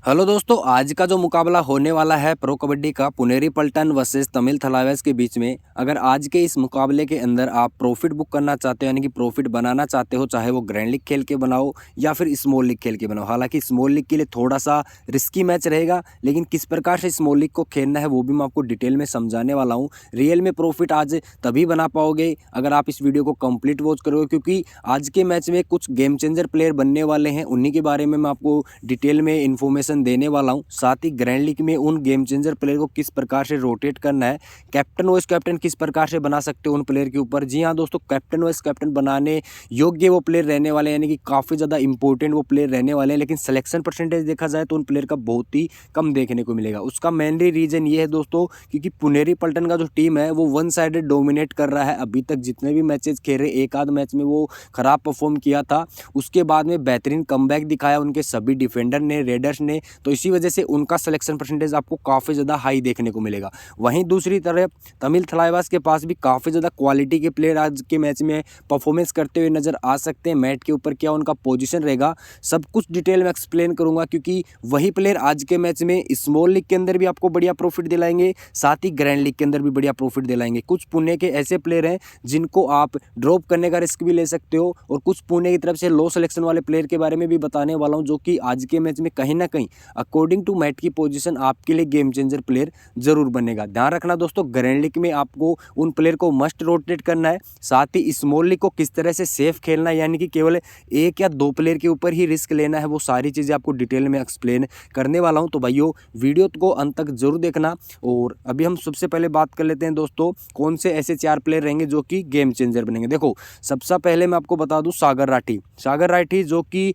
Hello दोस्तों, आज का जो मुकाबला होने वाला है प्रो कबड्डी का पुनेरी पल्टन वर्सेस तमिल थलाइवास के बीच में। अगर आज के इस मुकाबले के अंदर आप प्रॉफिट बुक करना चाहते हो, यानी कि प्रॉफिट बनाना चाहते हो, चाहे वो ग्रैंड लीग खेल के बनाओ या फिर स्मॉल लीग खेल के बनाओ। हालांकि स्मॉल लीग के लिए थोड़ा सा रिस्की मैच रहेगा, लेकिन किस प्रकार से स्मॉल लीग को खेलना है वो भी मैं आपको डिटेल में समझाने वाला हूँ। रियल में प्रॉफिट आज तभी बना पाओगे अगर आप इस वीडियो को कंप्लीट वॉच करोगे, क्योंकि आज के मैच में कुछ गेम चेंजर प्लेयर बनने वाले हैं। उन्हीं के बारे में मैं आपको डिटेल में इन्फॉर्मेशन देने वाला हूं। साथ ही ग्रैंड लीग में उन गेम चेंजर प्लेयर को किस प्रकार से रोटेट करना है, कैप्टन वाइस कैप्टन किस प्रकार से बना सकते हो उन प्लेयर के ऊपर। जी हाँ दोस्तों, कैप्टन वाइस कैप्टन बनाने योग्य वो प्लेयर रहने वाले हैं, यानी कि काफ़ी ज़्यादा इंपॉर्टेंट वो प्लेयर रहने वाले हैं। लेकिन सिलेक्शन परसेंटेज देखा जाए तो उन प्लेयर का बहुत ही कम देखने को मिलेगा। उसका मेनली रीज़न ये है दोस्तों, क्योंकि पुनेरी पल्टन का जो टीम है वो वन साइडेड डोमिनेट कर रहा है। अभी तक जितने भी मैचेस खेले, एक आध मैच में वो खराब परफॉर्म किया था, उसके बाद में बेहतरीन कमबैक दिखाया उनके सभी डिफेंडर ने, रेडर्स ने। तो इसी वजह से उनका सिलेक्शन परसेंटेज आपको काफ़ी ज़्यादा हाई देखने को मिलेगा। वहीं दूसरी तरफ तमिल थलाइवास के पास भी काफ़ी ज़्यादा क्वालिटी के प्लेयर आज के मैच में परफॉर्मेंस करते हुए नज़र आ सकते हैं। मैट के ऊपर क्या उनका पोजीशन रहेगा, सब कुछ डिटेल में एक्सप्लेन करूंगा, क्योंकि वही प्लेयर आज के मैच में स्मॉल लीग के अंदर भी आपको बढ़िया प्रॉफिट दिलाएंगे, साथ ही ग्रैंड लीग के अंदर भी बढ़िया प्रॉफिट दिलाएंगे। कुछ पुणे के ऐसे प्लेयर हैं जिनको आप ड्रॉप करने का रिस्क भी ले सकते हो, और कुछ पुणे की तरफ से लो सिलेक्शन वाले प्लेयर के बारे में भी बताने वाला हूं, जो कि आज के मैच में कहीं ना कहीं अकॉर्डिंग टू मैट की पोजीशन आपके लिए गेम चेंजर प्लेयर जरूर बनेगा। ध्यान रखना दोस्तों, ग्रैंड लीग में आपको उन प्लेयर को मस्ट रोटेट करना है, साथ ही स्मॉल लीग को किस तरह से सेफ खेलना है, यानी कि केवल एक या दो प्लेयर के ऊपर ही रिस्क लेना है, वो सारी चीज़ें आपको डिटेल में एक्सप्लेन करने वाला हूं। तो भाइयों, वीडियो को अंत तक जरूर देखना। और अभी हम सबसे पहले बात कर लेते हैं दोस्तों, कौन से ऐसे 4 प्लेयर रहेंगे जो कि गेम चेंजर बनेंगे। देखो, सबसे पहले मैं आपको बता दूं सागर राठी। सागर राठी जो कि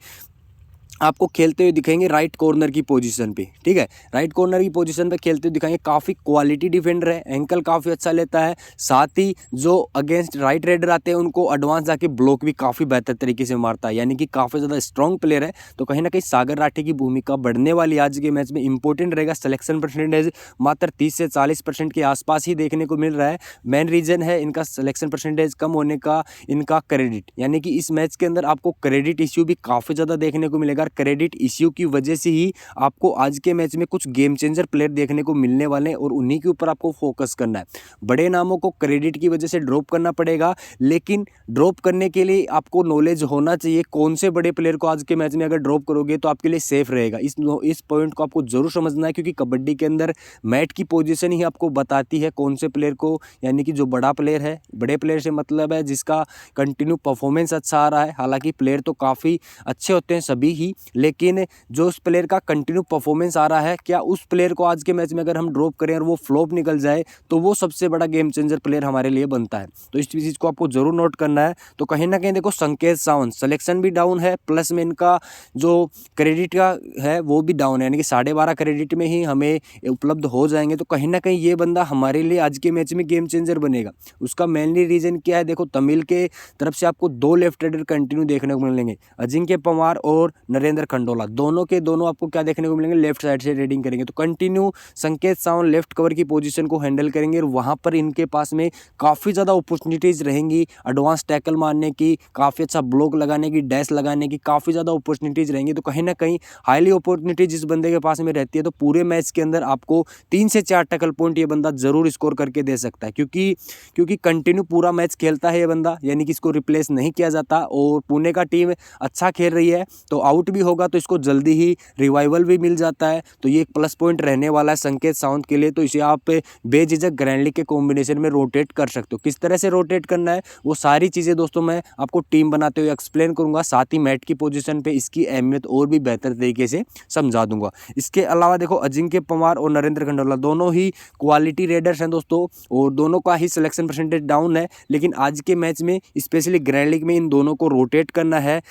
आपको खेलते हुए दिखेंगे राइट कॉर्नर की पोजीशन पे, ठीक है। राइट कॉर्नर की पोजीशन पे खेलते हुए दिखाएंगे। काफ़ी क्वालिटी डिफेंडर है, एंकल काफ़ी अच्छा लेता है, साथ ही जो अगेंस्ट राइट रेडर आते हैं उनको एडवांस जाके ब्लॉक भी काफ़ी बेहतर तरीके से मारता है, यानी कि काफ़ी ज़्यादा स्ट्रॉन्ग प्लेयर है। तो कहीं ना कहीं सागर राठी की भूमिका बढ़ने वाली आज के मैच में इंपॉर्टेंट रहेगा। सिलेक्शन परसेंटेज मात्र 30 से 40% के आसपास ही देखने को मिल रहा है। मेन रीज़न है इनका सिलेक्शन परसेंटेज कम होने का, इनका क्रेडिट, यानी कि इस मैच के अंदर आपको क्रेडिट इश्यू भी काफ़ी ज़्यादा देखने को मिलेगा। क्रेडिट इश्यू की वजह से ही आपको आज के मैच में कुछ गेम चेंजर प्लेयर देखने को मिलने वाले हैं, और उन्हीं के ऊपर आपको फोकस करना है। बड़े नामों को क्रेडिट की वजह से ड्रॉप करना पड़ेगा, लेकिन ड्रॉप करने के लिए आपको नॉलेज होना चाहिए कौन से बड़े प्लेयर को आज के मैच में अगर ड्रॉप करोगे तो आपके लिए सेफ रहेगा। इस पॉइंट को आपको जरूर समझना है, क्योंकि कबड्डी के अंदर मैट की पोजीशन ही आपको बताती है कौन से प्लेयर को, यानी कि जो बड़ा प्लेयर है, बड़े प्लेयर से मतलब है जिसका कंटिन्यू परफॉर्मेंस अच्छा आ रहा है। हालांकि प्लेयर तो काफ़ी अच्छे होते हैं सभी ही, लेकिन जो उस प्लेयर का कंटिन्यू परफॉर्मेंस आ रहा है, क्या उस प्लेयर को आज के मैच में अगर हम ड्रॉप करें और वो फ्लॉप निकल जाए तो वो सबसे बड़ा गेम चेंजर प्लेयर हमारे लिए बनता है। तो इस चीज़ को आपको जरूर नोट करना है। तो कहीं ना कहीं देखो, संकेत सावंत सिलेक्शन भी डाउन है, प्लस में इनका जो क्रेडिट का है वो भी डाउन है, यानी कि 12.5 क्रेडिट में ही हमें उपलब्ध हो जाएंगे। तो कहीं ना कहीं ये बंदा हमारे लिए आज के मैच में गेम चेंजर बनेगा। उसका मेनली रीज़न क्या है, देखो तमिल के तरफ से आपको 2 लेफ्ट राइडर कंटिन्यू देखने को मिलेंगे, अजिंक्य पवार और नरेंद्र खंडोला। दोनों के दोनों आपको क्या देखने को मिलेंगे, लेफ्ट साइड से रेडिंग करेंगे। तो कंटिन्यू संकेत सावंत लेफ्ट कवर की पोजीशन को हैंडल करेंगे, और वहां पर इनके पास में काफ़ी ज़्यादा अपॉर्चुनिटीज रहेंगी एडवांस टैकल मारने की, काफ़ी अच्छा ब्लॉक लगाने की, डैश लगाने की, काफ़ी ज़्यादा अपॉर्चुनिटीज रहेंगी। तो कहीं ना कहीं हाईली अपॉर्चुनिटीज जिस बंदे के पास में रहती है, तो पूरे मैच के अंदर आपको 3 से 4 टैकल पॉइंट ये बंदा जरूर स्कोर करके दे सकता है, क्योंकि कंटिन्यू पूरा मैच खेलता है ये बंदा, यानी कि इसको रिप्लेस नहीं किया जाता। और पुणे का टीम अच्छा खेल रही है, तो आउट भी होगा तो इसको जल्दी ही रिवाइवल भी मिल जाता है। तो ये एक प्लस पॉइंट रहने वाला है संकेत सावंत के लिए। तो इसे आप बेझिझक ग्रैंड लीग के कॉम्बिनेशन में रोटेट कर सकते हो। किस तरह से रोटेट करना है वो सारी चीज़ें दोस्तों मैं आपको टीम बनाते हुए एक्सप्लेन करूंगा, साथ ही मैट की पोजीशन पे इसकी अहमियत और भी बेहतर तरीके से समझा दूंगा। इसके अलावा देखो, अजिंक्य पवार और नरेंद्र खंडोला दोनों ही क्वालिटी रेडर्स हैं दोस्तों, और दोनों का ही सिलेक्शन परसेंटेज डाउन है। लेकिन आज के मैच में स्पेशली ग्रैंड लीग में इन दोनों को रोटेट करना है,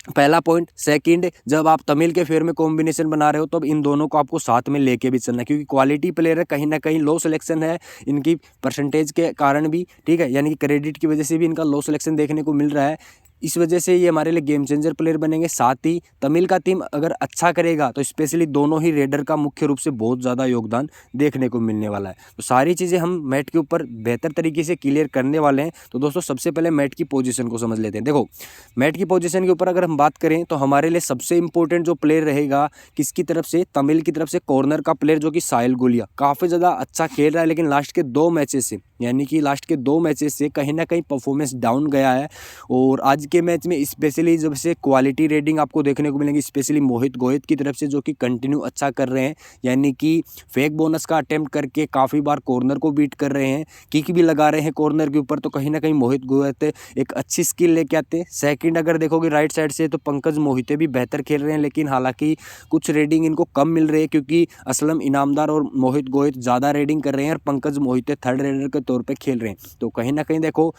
पहला पॉइंट। सेकंड, जब आप तमिल के फेयर में कॉम्बिनेशन बना रहे हो तो इन दोनों को आपको साथ में लेके भी चलना है, क्योंकि क्वालिटी प्लेयर है, कहीं ना कहीं लो सिलेक्शन है इनकी परसेंटेज के कारण भी, ठीक है, यानी कि क्रेडिट की वजह से भी इनका लो सिलेक्शन देखने को मिल रहा है। इस वजह से ये हमारे लिए गेम चेंजर प्लेयर बनेंगे। साथ ही तमिल का टीम अगर अच्छा करेगा तो स्पेशली दोनों ही रेडर का मुख्य रूप से बहुत ज़्यादा योगदान देखने को मिलने वाला है। तो सारी चीज़ें हम मैट के ऊपर बेहतर तरीके से क्लियर करने वाले हैं। तो दोस्तों सबसे पहले मैट की पोजीशन को समझ लेते हैं। देखो मैट की पोजीशन के ऊपर अगर हम बात करें तो हमारे लिए सबसे इंपॉर्टेंट जो प्लेयर रहेगा किसकी तरफ से, तमिल की तरफ से कॉर्नर का प्लेयर जो कि साहिल गुलिया काफ़ी ज़्यादा अच्छा खेल रहा है, लेकिन लास्ट के 2 मैचेस से यानी कि लास्ट के 2 मैचेस से कहीं ना कहीं परफॉर्मेंस डाउन गया है। और आज के मैच में स्पेशली जब से क्वालिटी रेटिंग आपको देखने को मिलेंगी, स्पेशली मोहित गोहित की तरफ से जो कि कंटिन्यू अच्छा कर रहे हैं, यानी कि फेक बोनस का अटेम्प्ट करके काफ़ी बार कॉर्नर को बीट कर रहे हैं, किक भी लगा रहे हैं कॉर्नर के ऊपर। तो कहीं ना कहीं मोहित गोहित एक अच्छी स्किल लेके आते हैं। सेकंड अगर देखोगे राइट साइड से तो पंकज मोहिते भी बेहतर खेल रहे हैं, लेकिन हालांकि कुछ रेटिंग इनको कम मिल रही है क्योंकि असलम इनामदार और मोहित गोहित ज़्यादा रेटिंग कर रहे हैं और पंकज मोहिते थर्ड रेडर के तौर पे खेल रहे हैं। तो कहीं ना कहीं देखो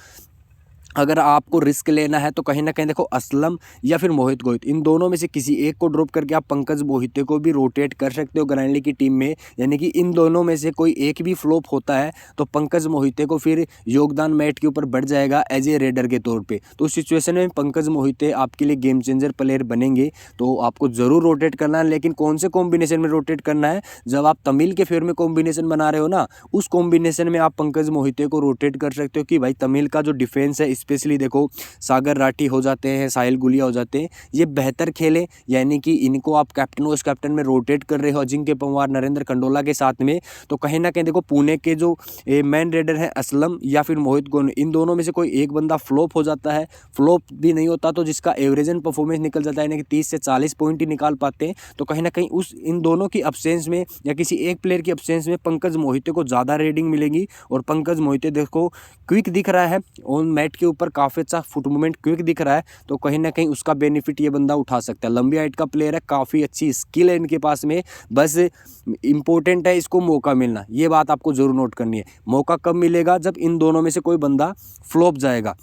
अगर आपको रिस्क लेना है तो कहीं ना कहीं देखो असलम या फिर मोहित गोहित इन दोनों में से किसी एक को ड्रॉप करके आप पंकज मोहिते को भी रोटेट कर सकते हो ग्रैंडली की टीम में। यानी कि इन दोनों में से कोई एक भी फ्लॉप होता है तो पंकज मोहिते को फिर योगदान मैट के ऊपर बढ़ जाएगा एज ए रेडर के तौर पे। तो उस सिचुएशन में पंकज मोहिते आपके लिए गेम चेंजर प्लेयर बनेंगे। तो आपको ज़रूर रोटेट करना है, लेकिन कौन से कॉम्बिनेशन में रोटेट करना है, जब आप तमिल के फेवर में कॉम्बिनेशन बना रहे हो ना, उस कॉम्बिनेशन में आप पंकज मोहिते को रोटेट कर सकते हो कि भाई तमिल का जो डिफेंस है, स्पेशली देखो सागर राठी हो जाते हैं, साहिल गुलिया हो जाते हैं, ये बेहतर खेले, यानी कि इनको आप कैप्टन वाइस कैप्टन में रोटेट कर रहे हो अजिंक्य पंवार नरेंद्र खंडोला के साथ में। तो कहीं ना कहीं देखो पुणे के जो मैन रेडर है असलम या फिर मोहित गोहित, इन दोनों में से कोई एक बंदा फ्लॉप हो जाता है। फ्लॉप भी नहीं होता तो जिसका एवरेजन परफॉर्मेंस निकल जाता है, यानी कि 30 से 40 पॉइंट ही निकाल पाते हैं। तो कहीं ना कहीं उस इन दोनों की अब्सेंस में या किसी एक प्लेयर की अब्सेंस में पंकज मोहिते को ज़्यादा रेटिंग मिलेगी। और पंकज मोहिते देखो क्विक दिख रहा है ऑन मैट के ऊपर, काफ़ी अच्छा फुट मूवमेंट क्विक दिख रहा है, तो कहीं ना कहीं उसका बेनिफिट ये बंदा उठा सकता है। लंबी हाइट का प्लेयर है, काफ़ी अच्छी स्किल है इनके पास में, बस इंपॉर्टेंट है इसको मौका मिलना। ये बात आपको जरूर नोट करनी है। मौका कब मिलेगा, जब इन दोनों में से कोई बंदा फ्लॉप जाएगा।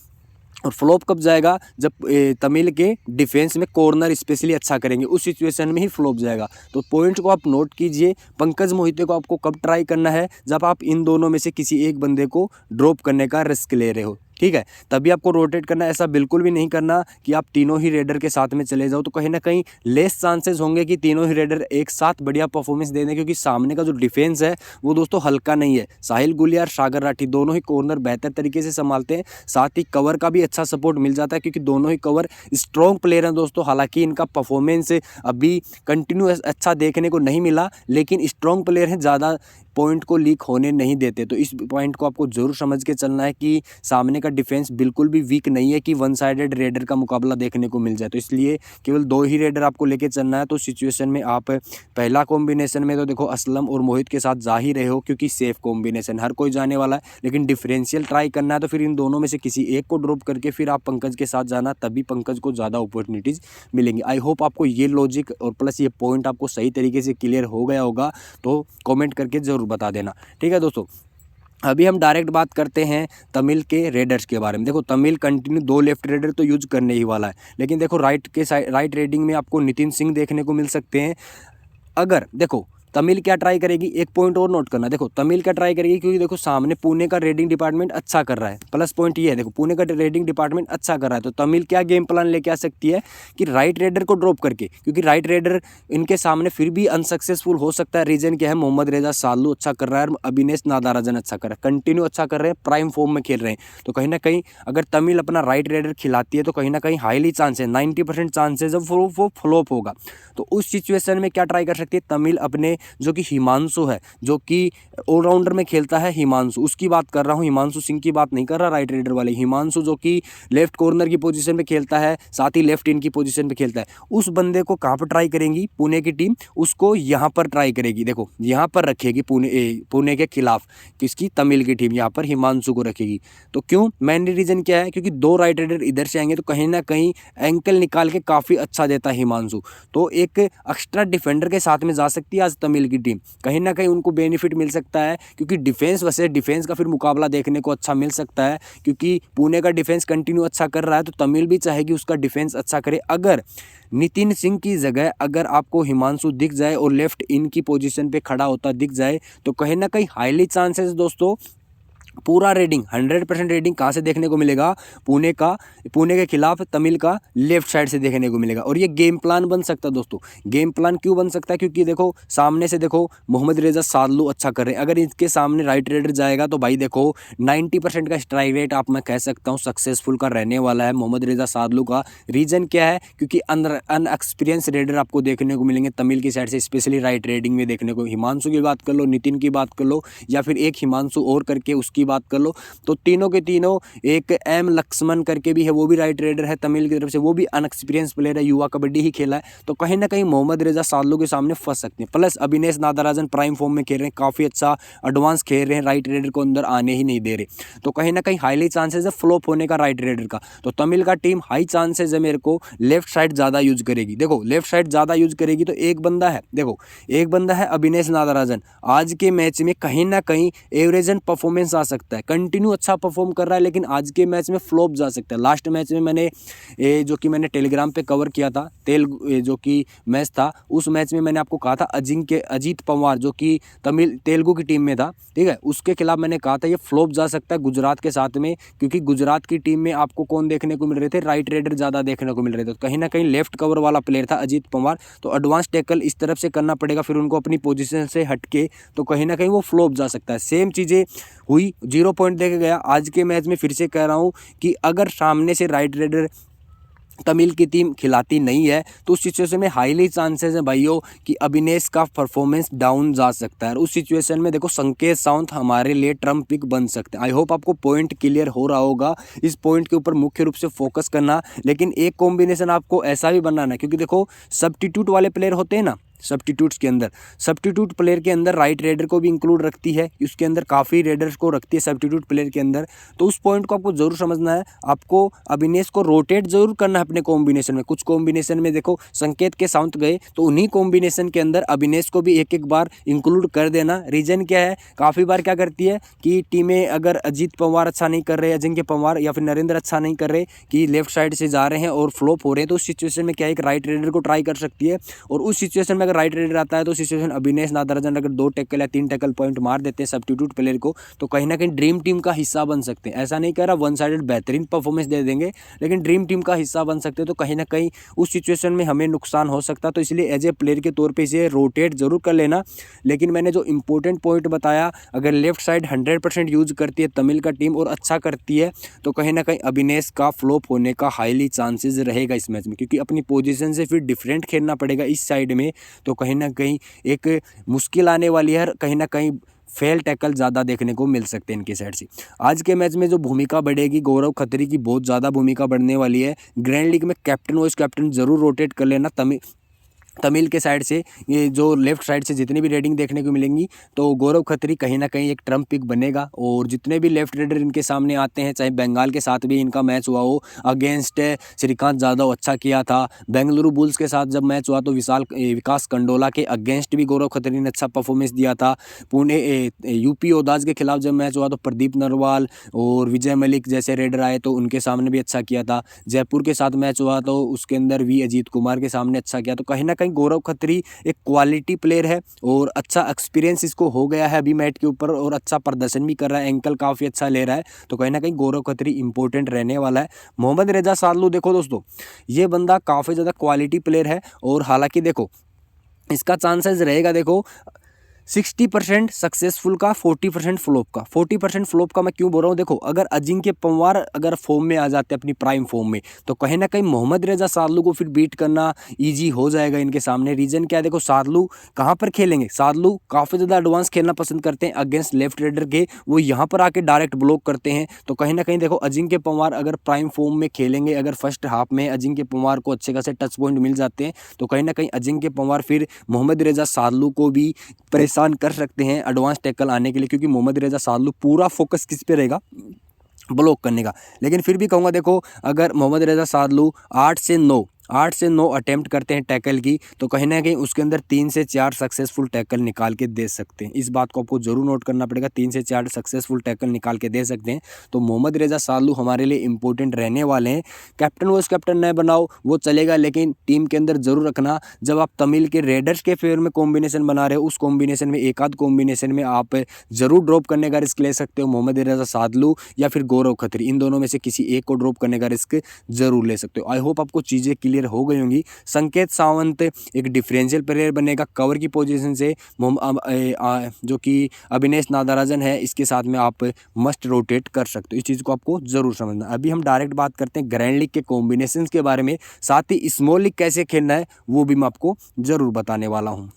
और फ्लॉप कब जाएगा, जब तमिल के डिफेंस में कॉर्नर स्पेशली अच्छा करेंगे, उस सिचुएशन में ही फ्लॉप जाएगा। तो पॉइंट को आप नोट कीजिए। पंकज मोहिते को आपको कब ट्राई करना है, जब आप इन दोनों में से किसी एक बंदे को ड्रॉप करने का रिस्क ले रहे हो, ठीक है, तभी आपको रोटेट करना है। ऐसा बिल्कुल भी नहीं करना कि आप तीनों ही रेडर के साथ में चले जाओ, तो कहीं ना कहीं लेस चांसेस होंगे कि तीनों ही रेडर एक साथ बढ़िया परफॉर्मेंस दे दें, क्योंकि सामने का जो डिफेंस है वो दोस्तों हल्का नहीं है। साहिल गुलिया और सागर राठी दोनों ही कॉर्नर बेहतर तरीके से संभालते हैं, साथ ही कवर का भी अच्छा सपोर्ट मिल जाता है, क्योंकि दोनों ही कवर स्ट्रॉन्ग प्लेयर हैं दोस्तों। हालांकि इनका परफॉर्मेंस अभी कंटिन्यूअस अच्छा देखने को नहीं मिला, लेकिन स्ट्रॉन्ग प्लेयर हैं, ज़्यादा पॉइंट को लीक होने नहीं देते। तो इस पॉइंट को आपको जरूर समझ के चलना है कि सामने का डिफेंस बिल्कुल भी वीक नहीं है कि वन साइडेड रेडर का मुकाबला देखने को मिल जाए। तो इसलिए केवल 2 ही रेडर आपको लेके चलना है। तो सिचुएशन में आप पहला कॉम्बिनेशन में तो देखो असलम और मोहित के साथ जा ही रहे हो, क्योंकि सेफ कॉम्बिनेशन हर कोई जाने वाला है, लेकिन डिफरेंशियल ट्राई करना है तो फिर इन दोनों में से किसी एक को ड्रॉप करके फिर आप पंकज के साथ जाना, तभी पंकज को ज़्यादा अपॉर्चुनिटीज़ मिलेंगी। आई होप आपको ये लॉजिक और प्लस ये पॉइंट आपको सही तरीके से क्लियर हो गया होगा, तो कॉमेंट करके ज़रूर बता देना, ठीक है दोस्तों। अभी हम डायरेक्ट बात करते हैं तमिल के रेडर्स के बारे में। देखो तमिल कंटिन्यू 2 लेफ्ट रेडर तो यूज करने ही वाला है, लेकिन देखो राइट के साइड राइट रेडिंग में आपको नितिन सिंह देखने को मिल सकते हैं। अगर देखो तमिल क्या ट्राई करेगी, एक पॉइंट और नोट करना, देखो तमिल क्या ट्राई करेगी, क्योंकि देखो सामने पुणे का रेडिंग डिपार्टमेंट अच्छा कर रहा है, प्लस पॉइंट ये है, देखो पुणे का रेडिंग डिपार्टमेंट अच्छा कर रहा है, तो तमिल क्या गेम प्लान लेके आ सकती है कि राइट रेडर को ड्रॉप करके, क्योंकि राइट रेडर इनके सामने फिर भी अनसक्सेसफुल हो सकता है। रीजन क्या है, मोहम्मद रेजा सालू अच्छा कर रहा है और अभिनेश नादाराजन अच्छा कर रहा है, कंटिन्यू अच्छा कर रहे हैं, प्राइम फॉर्म में खेल रहे हैं। तो कहीं ना कहीं अगर तमिल अपना राइट रेडर खिलाती है तो कहीं ना कहीं हाईली चांस है, 90% चांसेज वो फ्लॉप होगा। तो उस सिचुएशन में क्या ट्राई कर सकती है तमिल, अपने जो कि हिमांशु है, जो कि ऑलराउंडर में खेलता है, हिमांशु उसकी बात कर रहा हूँ, हिमांशु सिंह की बात नहीं कर रहा राइट रेडर वाले, हिमांशु जो कि लेफ्ट कॉर्नर की पोजीशन पे खेलता है, साथ ही लेफ्ट इन की पोजीशन पे खेलता है। उस बंदे को कहाँ पर ट्राई करेंगी पुणे की टीम, उसको यहाँ पर ट्राई करेगी, देखो यहाँ पर रखेगी पुणे के खिलाफ किसकी, तमिल की टीम यहाँ पर हिमांशु को रखेगी। तो क्यों, मेन रीजन क्या है, क्योंकि 2 राइट रेडर इधर से आएंगे तो कहीं ना कहीं एंकल निकाल के काफ़ी अच्छा देता है हिमांशु, तो एक एक्स्ट्रा डिफेंडर के साथ में जा सकती है आज तमिल की टीम, कहीं ना कहीं उनको बेनिफिट मिल सकता है, क्योंकि डिफेंस वैसे डिफेंस का फिर मुकाबला देखने को अच्छा मिल सकता है, क्योंकि पुणे का डिफेंस कंटिन्यू अच्छा कर रहा है, तो तमिल भी चाहेगी उसका डिफेंस अच्छा करे। अगर नितिन सिंह की जगह अगर आपको हिमांशु दिख जाए और लेफ्ट इन की पोजीशन पे खड़ा होता दिख जाए, तो कहीं ना कहीं हाईली चांसेस दोस्तों पूरा रेडिंग 100% रेडिंग कहाँ से देखने को मिलेगा, पुणे के खिलाफ तमिल का लेफ्ट साइड से देखने को मिलेगा। और ये गेम प्लान बन सकता है दोस्तों। गेम प्लान क्यों बन सकता है, क्योंकि देखो सामने से देखो मोहम्मद रेजा सादलू अच्छा कर रहे हैं, अगर इसके सामने राइट रेडर जाएगा तो भाई देखो 90% का स्ट्राइक रेट आप मैं कह सकता हूँ सक्सेसफुल का रहने वाला है मोहम्मद रेजा सादलू का। रीजन क्या है, क्योंकि अनएक्सपीरियंस रेडर आपको देखने को मिलेंगे तमिल की साइड से, स्पेशली राइट रेडिंग में देखने को। हिमांशु की बात कर लो, नितिन की बात कर लो, या फिर एक हिमांशु और करके उसकी बात कर लो, तो तीनों के तीनों, एक एम लक्ष्मण करके भी है, वो भी राइट रेडर है तमिल की तरफ से, वो भी अनएक्सपीरियंस प्लेयर है, युवा कबड्डी ही खेला है। तो कहीं ना कहीं मोहम्मद रेजा सादलू के सामने फंस सकते हैं। Plus Abhinesh Nagarajan prime form में खेल रहे हैं, काफ़ी अच्छा एडवांस खेल रहे हैं, राइट रेडर को अंदर आने ही नहीं दे रहे। तो कहीं ना कहीं हाईली चांसेस है फ्लॉप होने का राइट रेडर का। तो तमिल का टीम हाई चांसेस है मेरे को लेफ्ट साइड ज़्यादा यूज करेगी। देखो लेफ्ट साइड ज़्यादा यूज करेगी तो एक बंदा है, देखो एक बंदा है अभिनेश नागराजन, आज के मैच में कहीं ना कहीं एवरेजन परफॉर्मेंस आ सकता है, कंटिन्यू अच्छा परफॉर्म कर रहा है, लेकिन आज के मैच में फ्लॉप जा सकता है। लास्ट मैच में मैंने जो कि मैंने टेलीग्राम पे कवर किया था, जो कि मैच था, उस मैच में मैंने आपको कहा था अजीत पवार जो कि तेलुगु की टीम में था, ठीक है, उसके खिलाफ मैंने कहा था ये फ्लॉप जा सकता है गुजरात के साथ में, क्योंकि गुजरात की टीम में आपको कौन देखने को मिल रहे थे, राइट रेडर ज़्यादा देखने को मिल रहे थे। तो कहीं ना कहीं लेफ्ट कवर वाला प्लेयर था अजीत पवार, तो एडवांस टैकल इस तरफ से करना पड़ेगा फिर उनको अपनी पोजीशन से हटके, तो कहीं ना कहीं वो फ्लॉप जा सकता है। सेम चीज़ें हुई, 0 पॉइंट देके गया। आज के मैच में फिर से कह रहा हूँ कि अगर सामने से राइट रेडर तमिल की टीम खिलाती नहीं है तो उस सिचुएशन में हाईली चांसेस है भाइयों कि अभिनेश का परफॉर्मेंस डाउन जा सकता है। और उस सिचुएशन में देखो संकेत सावंत हमारे लिए ट्रम्प पिक बन सकते हैं। आई होप आपको पॉइंट क्लियर हो रहा होगा, इस पॉइंट के ऊपर मुख्य रूप से फोकस करना। लेकिन एक कॉम्बिनेशन आपको ऐसा भी बनाना है, क्योंकि देखो सब्स्टिट्यूट वाले प्लेयर होते हैं ना, सब्स्टिट्यूट प्लेयर के अंदर राइट रेडर को भी इंक्लूड रखती है, उसके अंदर काफ़ी रेडर्स को रखती है सब्स्टिट्यूट प्लेयर के अंदर। तो उस पॉइंट को आपको जरूर समझना है, आपको अभिनेश को रोटेट जरूर करना है अपने कॉम्बिनेशन में। कुछ कॉम्बिनेशन में देखो संकेत के साउंड गए तो उन्हीं कॉम्बिनेशन के अंदर अभिनेश को भी एक एक बार इंक्लूड कर देना। रीजन क्या है, काफ़ी बार क्या करती है कि टीमें अगर अजीत पवार अच्छा नहीं कर रहे, अजिंक्य पवार या फिर नरेंद्र अच्छा नहीं कर रहे, कि लेफ्ट साइड से जा रहे हैं और फ्लॉप हो रहे हैं, तो उस सिचुएशन में क्या है, एक राइट रेडर को ट्राई कर सकती है। और उस सिचुएशन में अगर राइट रेडर आता है तो सिचुएशन अभिनेश नागराजन अगर 2 टैकल या 3 टैकल पॉइंट मार देते हैं सब्स्टिट्यूट प्लेयर को, तो कहीं ना कहीं ड्रीम टीम का हिस्सा बन सकते हैं। ऐसा नहीं कह रहा वन साइडेड बेहतरीन परफॉर्मेंस दे देंगे, लेकिन ड्रीम टीम का हिस्सा बन सकते हैं। तो कहीं ना कहीं उस सिचुएशन में हमें नुकसान हो सकता है। तो इसलिए एज ए प्लेयर के तौर पर इसे रोटेट जरूर कर लेना। लेकिन मैंने जो इंपॉर्टेंट पॉइंट बताया, अगर लेफ्ट साइड 100% यूज करती है तमिल का टीम और अच्छा करती है, तो कहीं ना कहीं अभिनेश का फ्लॉप होने का हाईली चांसेस रहेगा इस मैच में, क्योंकि अपनी पोजीशन से फिर डिफरेंट खेलना पड़ेगा इस साइड में। तो कहीं ना कहीं एक मुश्किल आने वाली है, कहीं ना कहीं फेल टैकल ज़्यादा देखने को मिल सकते हैं इनकी साइड से। आज के मैच में जो भूमिका बढ़ेगी, गौरव खत्री की बहुत ज़्यादा भूमिका बढ़ने वाली है। ग्रैंड लीग में कैप्टन वाइस कैप्टन जरूर रोटेट कर लेना तमिल के साइड से। ये जो लेफ्ट साइड से जितनी भी रेडिंग देखने को मिलेंगी, तो गौरव खत्री कहीं ना कहीं एक ट्रम्प पिक बनेगा। और जितने भी लेफ्ट रेडर इनके सामने आते हैं, चाहे बंगाल के साथ भी इनका मैच हुआ हो, अगेंस्ट श्रीकांत यादव अच्छा किया था। बेंगलुरु बुल्स के साथ जब मैच हुआ तो विकास कंडोला के अगेंस्ट भी गौरव खत्री ने अच्छा परफॉर्मेंस दिया था। पुणे यूपी ओदाज के खिलाफ जब मैच हुआ तो प्रदीप नरवाल और विजय मलिक जैसे रेडर आए तो उनके सामने भी अच्छा किया था। जयपुर के साथ मैच हुआ तो उसके अंदर भी अजीत कुमार के सामने अच्छा किया। तो कहीं ना गौरव खत्री एक क्वालिटी प्लेयर है और अच्छा एक्सपीरियंस इसको हो गया है अभी मैट के ऊपर, और अच्छा प्रदर्शन भी कर रहा है, एंकल काफ़ी अच्छा ले रहा है। तो कहीं ना कहीं गौरव खत्री इंपॉर्टेंट रहने वाला है। मोहम्मद रेजा सादलू देखो दोस्तों, ये बंदा काफ़ी ज़्यादा क्वालिटी प्लेयर है, और हालांकि देखो इसका चांसेस रहेगा देखो 60% सक्सेसफुल का, 40% फ्लॉप का। 40% फ्लॉप का मैं क्यों बोल रहा हूँ, देखो अगर अजिंक्य पवार अगर फॉर्म में आ जाते हैं अपनी प्राइम फॉर्म में, तो कहीं ना कहीं मोहम्मद रेजा सादलू को फिर बीट करना इजी हो जाएगा इनके सामने। रीजन क्या है, देखो सादलू कहाँ पर खेलेंगे, सादलू काफ़ी ज़्यादा एडवांस खेलना पसंद करते हैं अगेंस्ट लेफ्ट रेडर के, वो यहाँ पर आके डायरेक्ट ब्लॉक करते हैं। तो कहीं ना कहीं देखो अजिंक्य पवार अगर प्राइम फॉर्म में खेलेंगे, अगर फर्स्ट हाफ में अजिंक्य पवार को अच्छे खासे टच पॉइंट मिल जाते हैं, तो कहीं ना कहीं अजिंक्य पवार फिर मोहम्मद रेजा सादलू को भी परेशान कर सकते हैं एडवांस टैकल आने के लिए, क्योंकि मोहम्मद रेजा सादलू पूरा फोकस किस पे रहेगा, ब्लॉक करने का। लेकिन फिर भी कहूँगा देखो, अगर मोहम्मद रेजा सादलू 8 से 8 से 9 अटेम्प्ट करते हैं टैकल की, तो कहीं ना कहीं उसके अंदर 3 से 4 सक्सेसफुल टैकल निकाल के दे सकते हैं। इस बात को आपको जरूर नोट करना पड़ेगा, 3 से 4 सक्सेसफुल टैकल निकाल के दे सकते हैं। तो मोहम्मद रेजा सालू हमारे लिए इंपॉर्टेंट रहने वाले हैं। कैप्टन वाइस कैप्टन न बनाओ वो चलेगा, लेकिन टीम के अंदर जरूर रखना। जब आप तमिल के रेडर्स के फेवर में कॉम्बिनेशन बना रहे हो, उस कॉम्बिनेशन में एक आध कॉम्बिनेशन में आप जरूर ड्रॉप करने का रिस्क ले सकते हो। मोहम्मद रेजा सादलू या फिर गौरव खत्री, इन दोनों में से किसी एक को ड्रॉप करने का रिस्क जरूर ले सकते हो। आई होप आपको चीज़ें क्लियर हो गई होंगी। संकेत सावंत एक डिफरेंशियल प्लेयर बनेगा कवर की पोजीशन से, जो कि अभिनेश नागराजन है, इसके साथ में आप मस्ट रोटेट कर सकते हो। इस चीज़ को आपको जरूर समझना। अभी हम डायरेक्ट बात करते हैं ग्रैंड लीग के कॉम्बिनेशंस के बारे में, साथ ही स्मॉल लीग कैसे खेलना है वो भी मैं आपको जरूर बताने वाला हूँ।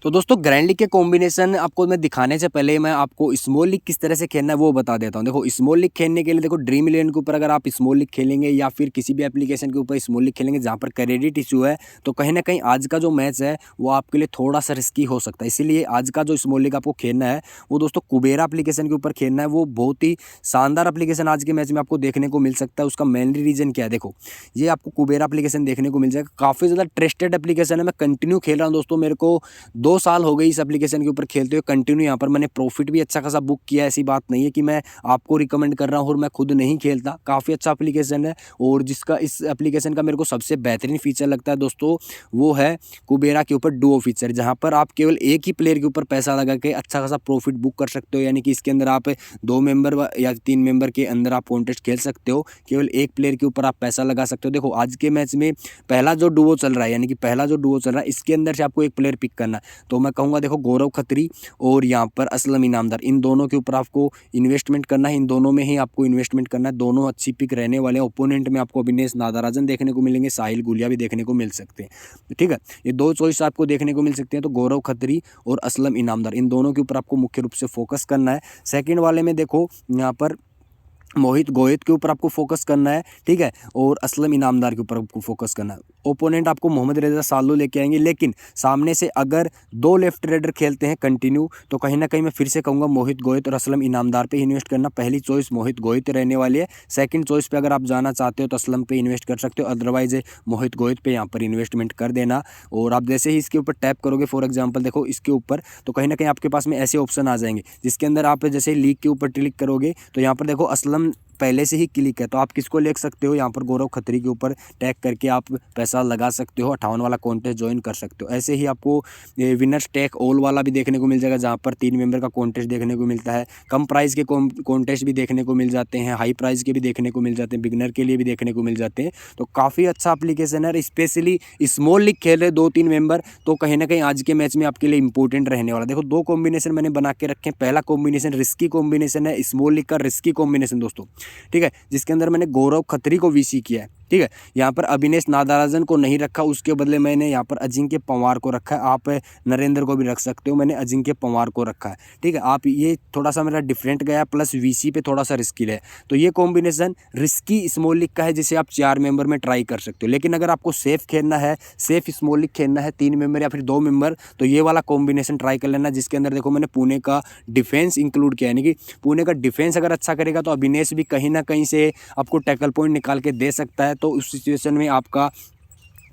तो दोस्तों ग्रैंड लीग के कॉम्बिनेशन आपको मैं दिखाने से पहले मैं आपको स्मॉल लीग किस तरह से खेलना है वो बता देता हूं। देखो स्मॉल लीग खेलने के लिए देखो ड्रीम 11 के ऊपर अगर आप स्मॉल लीग खेलेंगे या फिर किसी भी एप्लीकेशन के ऊपर स्मॉल लीग खेलेंगे जहां पर क्रेडिट इशू है, तो कहीं ना कहीं आज का जो मैच है वो आपके लिए थोड़ा सा रिस्की हो सकता है। इसीलिए आज का जो स्मॉल लीग आपको खेलना है वो दोस्तों कुबेरा एप्लीकेशन के ऊपर खेलना है। वो बहुत ही शानदार एप्लीकेशन आज के मैच में आपको देखने को मिल सकता है। उसका मेनली रीजन क्या है, देखो ये आपको कुबेरा एप्लीकेशन देखने को मिल जाएगा। काफ़ी ज़्यादा ट्रस्टेड एप्लीकेशन है, मैं कंटिन्यू खेल रहा हूँ दोस्तों। मेरे को 2 साल हो गए इस एप्लीकेशन के ऊपर खेलते हुए कंटिन्यू। यहाँ पर मैंने प्रॉफिट भी अच्छा खासा बुक किया है। ऐसी बात नहीं है कि मैं आपको रिकमेंड कर रहा हूँ और मैं खुद नहीं खेलता। काफ़ी अच्छा एप्लीकेशन है, और जिसका इस एप्लीकेशन का मेरे को सबसे बेहतरीन फीचर लगता है दोस्तों वो है कुबेरा के ऊपर डुओ फीचर, जहाँ पर आप केवल एक ही प्लेयर के ऊपर पैसा लगा के अच्छा खासा प्रॉफिट बुक कर सकते हो। यानी कि इसके अंदर आप 2 मेंबर या 3 मेंबर के अंदर आप कॉन्टेस्ट खेल सकते हो। केवल एक प्लेयर के ऊपर आप पैसा लगा सकते हो। देखो आज के मैच में पहला जो डुओ चल रहा है, यानी कि पहला जो डुओ चल रहा है, इसके अंदर से आपको एक प्लेयर पिक करना है। तो मैं कहूँगा देखो गौरव खत्री और यहाँ पर असलम इनामदार, इन दोनों के ऊपर आपको इन्वेस्टमेंट करना है। इन दोनों में ही आपको इन्वेस्टमेंट करना है। दोनों अच्छी पिक रहने वाले हैं। ओपोनेंट में आपको अभिनेश नागराजन देखने को मिलेंगे, साहिल गुलिया भी देखने को मिल सकते हैं। ठीक है, ये 2 चॉइस आपको देखने को मिल सकते हैं। तो गौरव खत्री और असलम इनामदार, इन दोनों के ऊपर आपको मुख्य रूप से फोकस करना है। सेकंड वाले में देखो यहाँ पर मोहित गोयत के ऊपर आपको फोकस करना है, ठीक है, और असलम इनामदार के ऊपर आपको फोकस करना है। ओपोनेंट आपको मोहम्मद रेजा सालू लेके आएंगे, लेकिन सामने से अगर 2 लेफ्ट रेडर खेलते हैं कंटिन्यू, तो कहीं ना कहीं मैं फिर से कहूँगा मोहित गोयत और असलम इनामदार पे इन्वेस्ट करना। पहली चॉइस मोहित गोयत रहने वाली है। सेकंड चॉइस पे अगर आप जाना चाहते हो तो असलम पे इन्वेस्ट कर सकते हो, अदरवाइज मोहित गोयत पे यहाँ पर इन्वेस्टमेंट कर देना। और आप जैसे ही इसके ऊपर टैप करोगे, फॉर एग्जाम्पल देखो इसके ऊपर, तो कहीं ना कहीं आपके पास में ऐसे ऑप्शन आ जाएंगे जिसके अंदर आप जैसे लीग के ऊपर क्लिक करोगे तो यहाँ पर देखो असलम पहले से ही क्लिक है, तो आप किसको ले सकते हो, यहाँ पर गौरव खत्री के ऊपर टैग करके आप पैसा लगा सकते हो, 58 वाला कॉन्टेस्ट ज्वाइन कर सकते हो। ऐसे ही आपको विनर्स टेक ऑल वाला भी देखने को मिल जाएगा, जहाँ पर 3 मेंबर का कॉन्टेस्ट देखने को मिलता है। कम प्राइस के कॉन्टेस्ट भी देखने को मिल जाते हैं, हाई प्राइस के भी देखने को मिल जाते हैं, बिगनर के लिए भी देखने को मिल जाते हैं। तो काफ़ी अच्छा एप्लीकेशन है। स्पेशली स्मॉल लीग खेल रहे 2-3 मेंबर, तो कहीं ना कहीं आज के मैच में आपके लिए इंपॉर्टेंट रहने वाला। देखो 2 कॉम्बिनेशन मैंने बना के रखे हैं। पहला कॉम्बिनेशन रिस्की कॉम्बिनेशन है, स्मॉल लीग का रिस्की कॉम्बिनेशन दोस्तों, ठीक है, जिसके अंदर मैंने गौरव खत्री को वीसी किया है। ठीक है, यहाँ पर अभिनेश नागराजन को नहीं रखा, उसके बदले मैंने यहाँ पर अजिंक्य पंवार को रखा है। आप नरेंद्र को भी रख सकते हो, मैंने अजिंक्य पंवार को रखा है। ठीक है, आप ये थोड़ा सा मेरा डिफरेंट गया, प्लस वीसी पे थोड़ा सा रिस्की है। तो ये कॉम्बिनेशन रिस्की स्मॉल लीग का है, जिसे आप 4 मेंबर में ट्राई कर सकते हो। लेकिन अगर आपको सेफ खेलना है, सेफ स्मॉल लीग खेलना है, 3 मेंबर या फिर 2 मेंबर, तो ये वाला कॉम्बिनेशन ट्राई कर लेना, जिसके अंदर देखो मैंने पुणे का डिफेंस इंक्लूड किया। यानी कि पुणे का डिफेंस अगर अच्छा करेगा तो अभिनेश भी कहीं ना कहीं से आपको टैकल पॉइंट निकाल के दे सकता है। तो उस सिचुएशन में आपका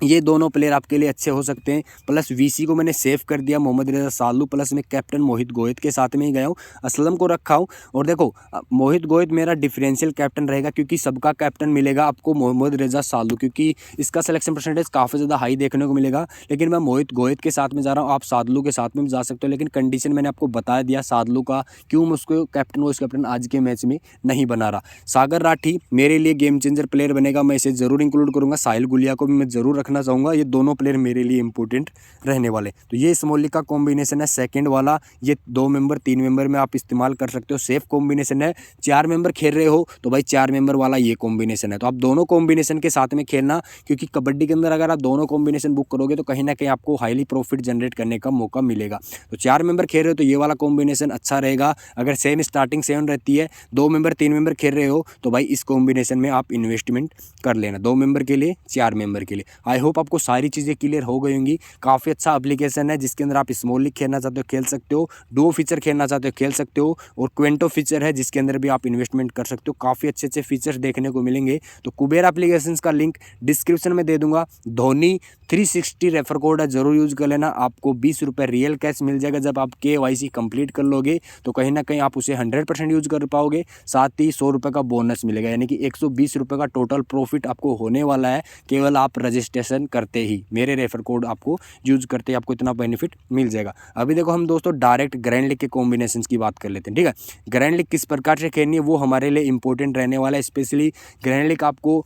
ये दोनों प्लेयर आपके लिए अच्छे हो सकते हैं। प्लस वीसी को मैंने सेव कर दिया मोहम्मद रेजा सालू, प्लस मैं कैप्टन मोहित गोयत के साथ में ही गया हूँ, असलम को रखा हूँ। और देखो मोहित गोयत मेरा डिफरेंशियल कैप्टन रहेगा, क्योंकि सबका कैप्टन मिलेगा आपको मोहम्मद रेजा सालू, क्योंकि इसका सिलेक्शन परसेंटेज काफ़ी ज़्यादा हाई देखने को मिलेगा। लेकिन मैं मोहित गोयत के साथ में जा रहा हूँ, आप सादलू के साथ में भी जा सकते हो, लेकिन कंडीशन मैंने आपको बता दिया सादलू का, क्यों मैं उसको कैप्टन वाइस कैप्टन आज के मैच में नहीं बना रहा। सागर राठी मेरे लिए गेम चेंजर प्लेयर बनेगा, मैं इसे ज़रूर इंक्लूड करूँगा। साहिल गुलिया को भी मैं ज़रूर रखना चाहूँगा। ये दोनों प्लेयर मेरे लिए इंपॉर्टेंट रहने वाले। तो ये स्मॉल लीग का कॉम्बिनेशन है सेकंड वाला। ये 2 मेंबर 3 मेंबर में आप इस्तेमाल कर सकते हो, सेफ कॉम्बिनेशन है। 4 मेंबर खेल रहे हो तो भाई 4 मेंबर वाला ये कॉम्बिनेशन है। तो आप दोनों कॉम्बिनेशन के साथ में खेलना, क्योंकि कबड्डी के अंदर अगर आप दोनों कॉम्बिनेशन बुक करोगे तो कहीं ना कहीं आपको हाईली प्रॉफिट जनरेट करने का मौका मिलेगा। तो 4 मेंबर खेल रहे हो तो ये वाला कॉम्बिनेशन अच्छा रहेगा। अगर सेम स्टार्टिंग 7 रहती है, 2 मेंबर 3 मेंबर खेल रहे हो तो भाई इस कॉम्बिनेशन में आप इन्वेस्टमेंट कर लेना, 2 मेंबर के लिए 4 मेंबर के लिए। आई होप आपको सारी चीज़ें क्लियर हो गई होंगी। काफ़ी अच्छा एप्लीकेशन है जिसके अंदर आप स्मॉल लीग खेलना चाहते हो खेल सकते हो, डुओ फीचर खेलना चाहते हो खेल सकते हो, और क्वेंटो फीचर है जिसके अंदर भी आप इन्वेस्टमेंट कर सकते हो। काफ़ी अच्छे अच्छे फीचर्स देखने को मिलेंगे। तो कुबेर एप्लीकेशंस का लिंक डिस्क्रिप्शन में दे दूंगा। धोनी 360 रेफर कोड है, जरूर यूज कर लेना। आपको 20 रुपये रियल कैश मिल जाएगा जब आप KYC कंप्लीट कर लोगे, तो कहीं ना कहीं आप उसे 100% यूज कर पाओगे। साथ ही 100 रुपये का बोनस मिलेगा, यानी कि 120 रुपये का टोटल प्रॉफिट आपको होने वाला है केवल आप रजिस्ट्रेशन करते ही। मेरे रेफर कोड आपको यूज करते ही आपको इतना बेनिफिट मिल जाएगा। अभी देखो हम दोस्तों डायरेक्ट ग्रैंड लीग के कॉम्बिनेशन की बात कर लेते हैं, ठीक है। ग्रैंड लीग किस प्रकार से खेलनी है वो हमारे लिए इंपॉर्टेंट रहने वाला है। स्पेशली ग्रैंड लीग आपको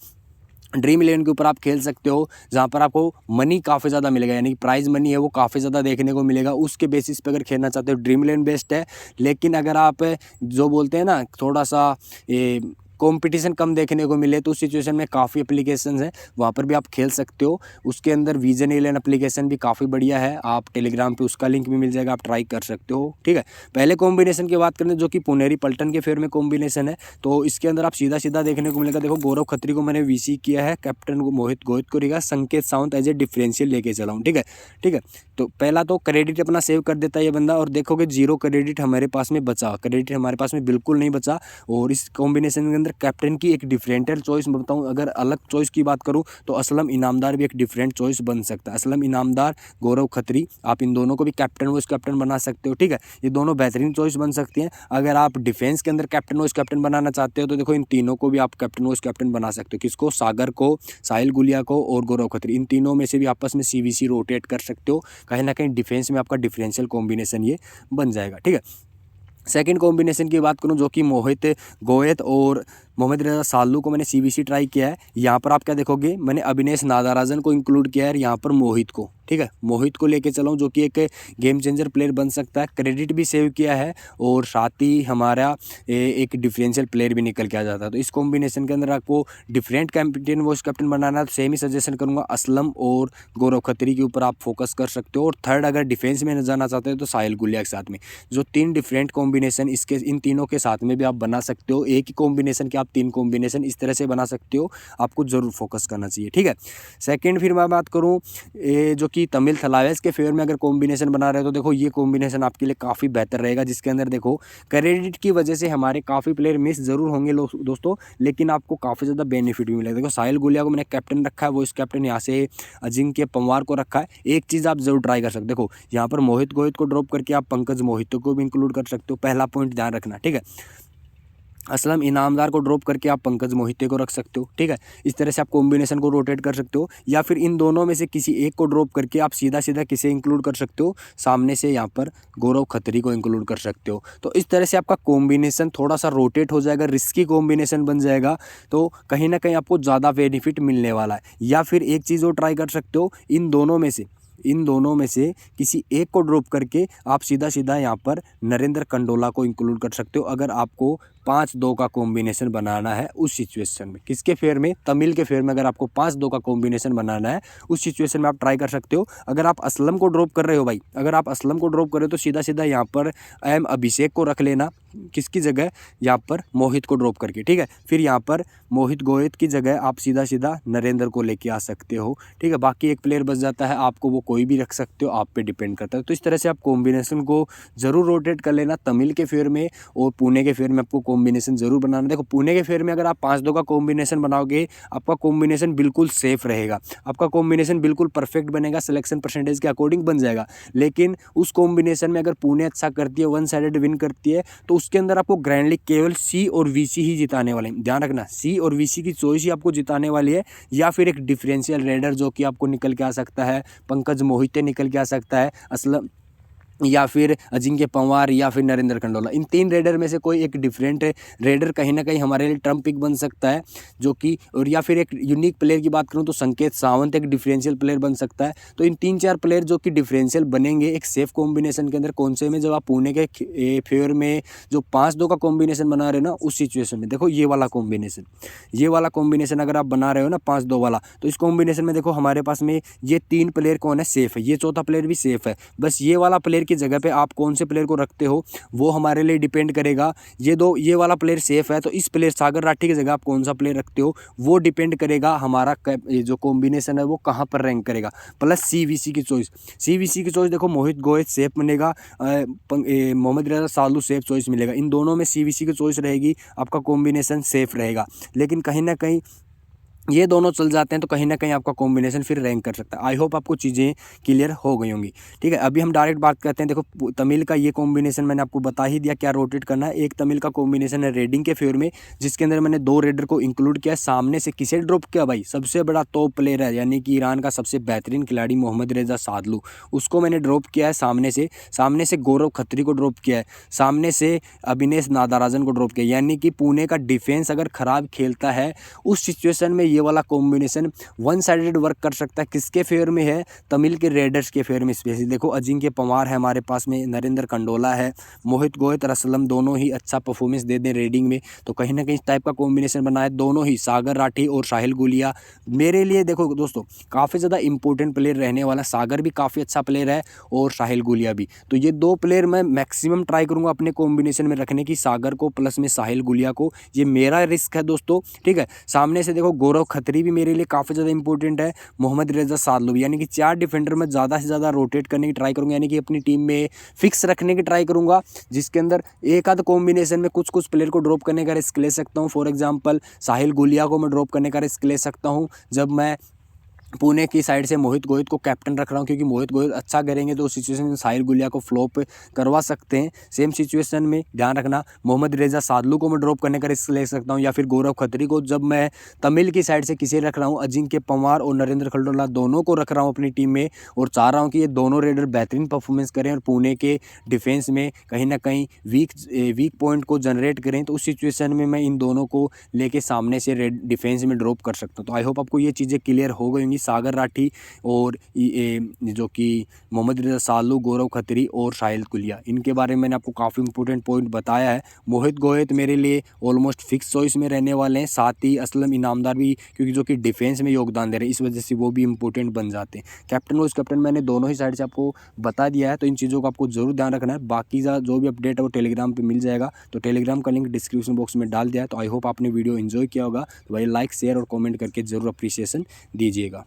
ड्रीम 11 के ऊपर आप खेल सकते हो, जहाँ पर आपको मनी काफ़ी ज़्यादा मिलेगा, यानी कि प्राइज मनी है वो काफ़ी ज़्यादा देखने को मिलेगा। उसके बेसिस पे अगर खेलना चाहते हो ड्रीम 11 बेस्ट है। लेकिन अगर आप जो बोलते हैं ना थोड़ा सा ये कंपटीशन कम देखने को मिले, तो उस सिचुएशन में काफ़ी एप्लीकेशंस हैं, वहाँ पर भी आप खेल सकते हो। उसके अंदर विजन 11 एप्लीकेशन भी काफ़ी बढ़िया है, आप टेलीग्राम पे उसका लिंक भी मिल जाएगा, आप ट्राई कर सकते हो, ठीक है। पहले कॉम्बिनेशन की बात करें जो कि पुनेरी पल्टन के फेवर में कॉम्बिनेशन है, तो इसके अंदर आप सीधा सीधा देखने को मिलेगा। देखो गौरव खत्री को मैंने VC किया है, कैप्टन को मोहित गोहित को रहेगा, संकेत सावंत एज ए डिफरेंशियल लेके चला हूँ, ठीक है, ठीक है। तो पहला तो क्रेडिट अपना सेव कर देता है ये बंदा, और देखोगे 0 क्रेडिट हमारे पास में बचा, क्रेडिट हमारे पास में बिल्कुल नहीं बचा। और इस कॉम्बिनेशन के अंदर कैप्टन की एक डिफरेंटल चॉइस मैं बताऊं, अगर अलग चॉइस की बात करूं तो असलम इनामदार भी एक डिफरेंट चॉइस बन सकता है। असलम इनामदार, गौरव खत्री, आप इन दोनों को भी कैप्टन वाइस कैप्टन बना सकते हो, ठीक है। ये दोनों बेहतरीन चॉइस बन सकती हैं। अगर आप डिफेंस के अंदर कैप्टन वाइस कैप्टन बनाना चाहते हो तो देखो इन तीनों को भी आप कैप्टन वाइस कैप्टन बना सकते हो। किसको? सागर को, साहिल गुलिया को और गौरव खत्री, इन तीनों में से भी आपस में CVC रोटेट कर सकते हो। कहीं ना कहीं डिफेंस में आपका डिफरेंशियल कॉम्बिनेशन ये बन जाएगा, ठीक है। सेकंड कॉम्बिनेशन की बात करूं जो कि मोहित गोयत और मोहम्मद रजा सालू को मैंने CVC ट्राई किया है। यहाँ पर आप क्या देखोगे, मैंने अविनेश नादाराजन को इंक्लूड किया है, यहाँ पर मोहित को, ठीक है, मोहित को लेके चला हूँ जो कि एक गेम चेंजर प्लेयर बन सकता है। क्रेडिट भी सेव किया है और साथ ही हमारा एक डिफरेंशियल प्लेयर भी निकल के आ जाता है। तो इस कॉम्बिनेशन के अंदर आपको डिफरेंट कैप्टन वॉइस कैप्टन बनाना है तो सेम ही सजेशन करूँगा, असलम और गौरव खत्री के ऊपर आप फोकस कर सकते हो। और थर्ड अगर डिफेंस में जाना चाहते हो तो साहिल गुलिया के साथ में, जो 3 डिफरेंट कॉम्बिनेशन इसके इन तीनों के साथ में भी आप बना सकते हो। एक ही कॉम्बिनेशन के आप 3 कॉम्बिनेशन इस तरह से बना सकते हो, आपको जरूर फोकस करना चाहिए, ठीक है। सेकंड फिर मैं बात करूं जो कि तमिल थलावेस के फेवर में अगर कॉम्बिनेशन बना रहे हो तो देखो ये कॉम्बिनेशन आपके लिए काफ़ी बेहतर रहेगा, जिसके अंदर देखो क्रेडिट की वजह से हमारे काफ़ी प्लेयर मिस जरूर होंगे दोस्तों, लेकिन आपको काफ़ी ज़्यादा बेनिफिट भी मिलेगा। देखो साहिल गुलिया को मैंने कैप्टन रखा है, वो इस कैप्टन यहाँ से अजिंक्य पंवार को रखा है। एक चीज़ आप जरूर ट्राई कर सकते हो, देखो यहाँ पर मोहित गोहित को ड्रॉप करके आप पंकज मोहित को भी इंक्लूड कर सकते हो, पहला पॉइंट ध्यान रखना, ठीक है। असलम इनामदार को ड्रॉप करके आप पंकज मोहिते को रख सकते हो, ठीक है। इस तरह से आप कॉम्बिनेशन को रोटेट कर सकते हो, या फिर इन दोनों में से किसी एक को ड्रॉप करके आप सीधा सीधा किसे इंक्लूड कर सकते हो, सामने से यहाँ पर गौरव खत्री को इंक्लूड कर सकते हो। तो इस तरह से आपका कॉम्बिनेशन थोड़ा सा रोटेट हो जाएगा, रिस्की कॉम्बिनेशन बन जाएगा, तो कहीं ना कहीं आपको ज़्यादा बेनिफिट मिलने वाला है। या फिर एक चीज़ और ट्राई कर सकते हो, इन दोनों में से किसी एक को ड्रॉप करके आप सीधा सीधा यहाँ पर नरेंद्र कंडोला को इंक्लूड कर सकते हो, अगर आपको 5-2 का कॉम्बिनेशन बनाना है उस सिचुएशन में। किसके फेयर में? तमिल के फेयर में अगर आपको 5-2 का कॉम्बिनेशन बनाना है उस सिचुएशन में आप ट्राई कर सकते हो। अगर आप असलम को ड्रॉप कर रहे हो भाई, अगर आप असलम को ड्रॉप कर रहे हो तो सीधा सीधा यहाँ पर एम अभिषेक को रख लेना, किसकी जगह? यहाँ पर मोहित को ड्रॉप करके, ठीक है। फिर यहाँ पर मोहित गोयत की जगह आप सीधा सीधा नरेंद्र को लेके आ सकते हो, ठीक है। बाकी एक प्लेयर बच जाता है, आपको वो कोई भी रख सकते हो, आप पे डिपेंड करता है। तो इस तरह से आप कॉम्बिनेशन को जरूर रोटेट कर लेना तमिल के फेयर में, और पुणे के फेयर में आपको कॉम्बिनेशन जरूर बनाना। देखो पुणे के फेयर में अगर आप 5-2 का कॉम्बिनेशन बनाओगे, आपका कॉम्बिनेशन बिल्कुल सेफ रहेगा, आपका कॉम्बिनेशन बिल्कुल परफेक्ट बनेगा, सिलेक्शन परसेंटेज के अकॉर्डिंग बन जाएगा। लेकिन उस कॉम्बिनेशन में अगर पुणे अच्छा करती है, 1 साइडेड विन करती है, तो उसके अंदर आपको ग्रैंड लीग केवल C और VC ही जिताने वाले हैं। ध्यान रखना, C और VC की चॉइस ही आपको जिताने वाली है, या फिर एक डिफरेंशियल रेडर जो कि आपको निकल के आ सकता है, पंकज मोहिते निकल के आ सकता है, असलम या फिर अजिंक्य पंवार या फिर नरेंद्र कंडोला। इन 3 रेडर में से कोई एक डिफरेंट रेडर कहीं ना कहीं हमारे लिए ट्रम्प पिक बन सकता है, जो कि और या फिर एक यूनिक प्लेयर की बात करूं तो संकेत सावंत एक डिफरेंशियल प्लेयर बन सकता है। तो इन 3-4 प्लेयर जो कि डिफरेंशियल बनेंगे एक सेफ कॉम्बिनेशन के अंदर। कौन से में? जब आप पुणे के फेवर में जो 5-2 का कॉम्बिनेशन बना रहे हो ना, उस सिचुएशन में देखो ये वाला कॉम्बिनेशन अगर आप बना रहे हो ना 5-2 वाला, तो इस कॉम्बिनेशन में देखो हमारे पास में ये 3 प्लेयर कौन है? सेफ है, ये चौथा प्लेयर भी सेफ है। बस ये वाला प्लेयर की जगह पे आप कौन से प्लेयर को रखते हो वो हमारे लिए डिपेंड करेगा। ये वाला प्लेयर सेफ है तो इस प्लेयर सागर राठी की जगह आप कौन सा प्लेयर रखते हो वो डिपेंड करेगा हमारा ये जो कॉम्बिनेशन है वो कहाँ पर रैंक करेगा। प्लस सीवीसी की चॉइस देखो, मोहित गोयत सेफ बनेगा, मोहम्मद रियाज सालू सेफ चॉइस मिलेगा। इन दोनों में सीवीसी की चॉइस रहेगी, आपका कॉम्बिनेशन सेफ रहेगा। लेकिन कहीं ना कहीं ये दोनों चल जाते हैं तो कहीं ना कहीं आपका कॉम्बिनेशन फिर रैंक कर सकता है। आई होप आपको चीज़ें क्लियर हो गई होंगी। ठीक है, अभी हम डायरेक्ट बात करते हैं। देखो तमिल का ये कॉम्बिनेशन मैंने आपको बता ही दिया क्या रोटेट करना है। एक तमिल का कॉम्बिनेशन है रेडिंग के फेवर में, जिसके अंदर मैंने 2 रेडर को इंक्लूड किया। सामने से किसे ड्रॉप किया भाई, सबसे बड़ा टॉप प्लेयर है यानी कि ईरान का सबसे बेहतरीन खिलाड़ी मोहम्मद रेजा सादलू, उसको मैंने ड्रॉप किया है सामने से गौरव खत्री को ड्रॉप किया है, सामने से अभिनेश नादाराजन को ड्रॉप किया। यानी कि पुणे का डिफेंस अगर ख़राब खेलता है उस सिचुएशन में ये वाला कॉम्बिनेशन वन साइडेड वर्क कर सकता है। किसके फेवर में है, तमिल के रेडर्स के फेवर में। स्पेशली देखो अजिंक्य पवार है हमारे पास में, नरेंद्र कंडोला है, मोहित गोयत रसलम दोनों ही अच्छा परफॉर्मेंस दे दें रेडिंग में, तो कहीं ना कहीं इस टाइप का कॉम्बिनेशन बना है। दोनों ही सागर राठी और साहिल गुलिया मेरे लिए देखो दोस्तों काफ़ी ज़्यादा इंपॉर्टेंट प्लेयर रहने वाला। सागर भी काफ़ी अच्छा प्लेयर है और साहिल गुलिया भी, तो ये 2 प्लेयर मैं मैक्सिमम ट्राई करूँगा अपने कॉम्बिनेशन में रखने की, सागर को प्लस में साहिल गुलिया को। ये मेरा रिस्क है दोस्तों। ठीक है, सामने से देखो गौरव खत्री भी मेरे लिए काफ़ी ज़्यादा इंपॉर्टेंट है, मोहम्मद रेजा सादलू, यानी कि 4 डिफेंडर में ज़्यादा से ज़्यादा रोटेट करने की ट्राई करूँगा, यानी कि अपनी टीम में फिक्स रखने की ट्राई करूँगा, जिसके अंदर एक आध कॉम्बिनेशन में कुछ प्लेयर को ड्रॉप करने का रिस्क ले सकता हूँ। फॉर एग्जांपल साहिल गुलिया को मैं ड्रॉप करने का रिस्क ले सकता हूँ जब मैं पुणे की साइड से मोहित गोयत को कैप्टन रख रहा हूँ, क्योंकि मोहित गोयत अच्छा करेंगे तो उस सिचुएशन में साहिल गुलिया को फ्लॉप करवा सकते हैं। सेम सिचुएशन में ध्यान रखना मोहम्मद रेजा सादलू को मैं ड्रॉप करने का रिस्क ले सकता हूँ, या फिर गौरव खत्री को जब मैं तमिल की साइड से किसे रख रहा हूँ, अजिंक्य पवार और नरेंद्र खंडोला दोनों को रख रहा हूँ अपनी टीम में, और चाह रहा हूँ कि ये दोनों रेडर बेहतरीन परफॉर्मेंस करें और पुणे के डिफेंस में कहीं ना कहीं वीक पॉइंट को जनरेट करें। तो उस सिचुएशन में मैं इन दोनों को लेके सामने से डिफेंस में ड्रॉप कर सकता हूँ। तो आई होप आपको ये चीज़ें क्लियर हो गई होंगी। सागर राठी और जो कि मोहम्मद रिजा सालू, गौरव खत्री और साहिल गुलिया, इनके बारे में मैंने आपको काफ़ी इंपॉर्टेंट पॉइंट बताया है। मोहित गोयत मेरे लिए ऑलमोस्ट फिक्स चॉइस में रहने वाले हैं, साथ ही असलम इनामदार भी, क्योंकि जो कि डिफेंस में योगदान दे रहे हैं, इस वजह से वो भी इंपॉर्टेंट बन जाते हैं। कैप्टन वाइस कैप्टन मैंने दोनों ही साइड से आपको बता दिया है, तो इन चीज़ों का आपको जरूर ध्यान रखना है। बाकी जो भी अपडेट है वो टेलीग्राम पर मिल जाएगा, तो टेलीग्राम का लिंक डिस्क्रिप्शन बॉक्स में डाल दिया है। तो आई होप आपने वीडियो एंजॉय किया होगा, तो भाई लाइक शेयर और कॉमेंट करके जरूर अप्रिसिएशन दीजिएगा।